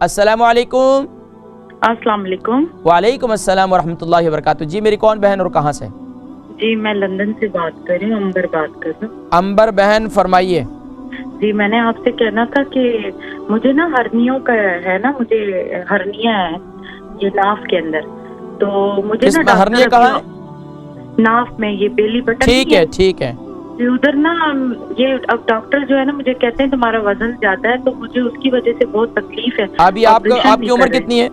السلام علیکم. السلام علیکم. وعلیکم السلام ورحمۃ اللہ وبرکاتہ. جی میری کون بہن اور کہاں سے؟ جی میں لندن سے بات کر رہی ہوں، امبر بات کر رہی ہوں. امبر بہن فرمائیے. جی میں نے آپ سے کہنا تھا کہ مجھے نا ہرنیوں کا ہے نا، مجھے ہرنیا ہے یہ ناف کے اندر، تو مجھے نا ڈاکٹر ہرنیا کہاں ہے؟ ناف میں، یہ بیلی بٹن. ٹھیک ہے ٹھیک ہے. ادھر نا یہ اب ڈاکٹر جو ہے نا مجھے کہتے ہیں تمہارا وزن زیادہ ہے، تو مجھے اس کی وجہ سے بہت تکلیف ہے. ابھی آپ کی عمر کتنی ہے؟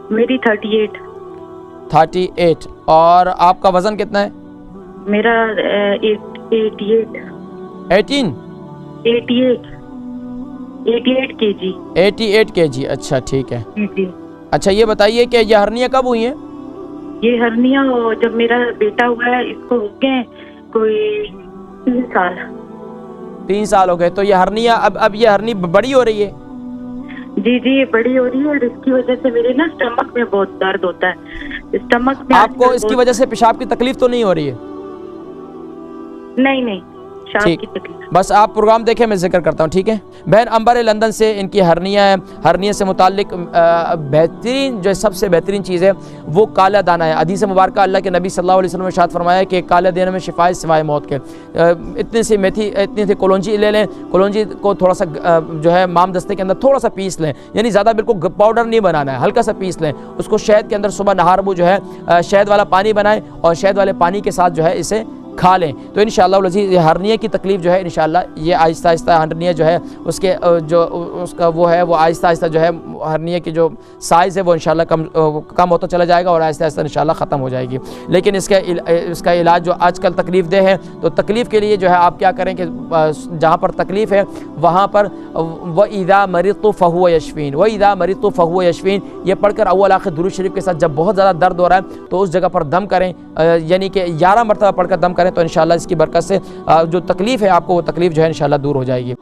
میری 38. 38. اور آپ کا وزن کتنا ہے؟ میرا 88. 88 کے جی. 88 kg. اچھا ٹھیک ہے. جی. اچھا یہ بتائیے کہ یہ ہرنیا کب ہوئی ہیں؟ یہ ہرنیا جب میرا بیٹا ہوا ہے، اس کو ہو گئے کوئی 3 سال. 3 سال ہو گئے. تو یہ ہرنیا اب یہ ہرنی بڑی ہو رہی ہے؟ جی یہ بڑی ہو رہی ہے، اور اس کی وجہ سے میرے نا اسٹمک میں بہت درد ہوتا ہے. اسٹمک میں آپ کو اس کی وجہ سے پیشاب کی تکلیف تو نہیں ہو رہی ہے؟ نہیں ٹھیک، بس آپ پروگرام دیکھیں، میں ذکر کرتا ہوں. ٹھیک ہے بہن. امبر لندن سے ان کی ہرنیا ہے. ہرنیا سے متعلق بہترین جو سب سے بہترین چیز ہے وہ کالا دانہ ہے. حدیث مبارکہ اللہ کے نبی صلی اللہ علیہ وسلم نے ارشاد فرمایا کہ کالے دانے میں شفا ہے سوائے موت کے. اتنی سی کلونجی لے لیں. کلونجی کو تھوڑا سا جو ہے مام دستے کے اندر تھوڑا سا پیس لیں، یعنی زیادہ بالکل پاؤڈر نہیں بنانا ہے، ہلکا سا پیس لیں. اس کو شہد کے اندر صبح نہار وہ جو ہے شہد والا پانی بنائیں، اور شہد والے پانی کے ساتھ جو ہے اسے کھا لیں. تو انشاءاللہ العزیز یہ ہرنیا کی تکلیف جو ہے انشاءاللہ یہ آہستہ آہستہ ہرنیا جو ہے اس کے جو اس کا وہ ہے وہ آہستہ آہستہ جو ہے ہرنیا کی جو سائز ہے وہ انشاءاللہ کم ہوتا چلا جائے گا، اور آہستہ آہستہ انشاءاللہ ختم ہو جائے گی. لیکن اس کا علاج جو آج کل تکلیف دہ ہے، تو تکلیف کے لیے جو ہے آپ کیا کریں کہ جہاں پر تکلیف ہے وہاں پر وَإِذَا مَرِضْتُ فَهُوَ يَشْفِينِ وَإِذَا مَرِضْتُ فَهُوَ يَشْفِينِ. یہ پڑھ کر اول آخر درود شریف کے ساتھ جب بہت زیادہ درد ہو رہا ہے تو اس جگہ پر دم کریں، یعنی کہ 11 مرتبہ پڑھ کر دم کریں، تو انشاءاللہ اس کی برکت سے جو تکلیف ہے آپ کو وہ تکلیف جو ہے انشاءاللہ دور ہو جائے گی.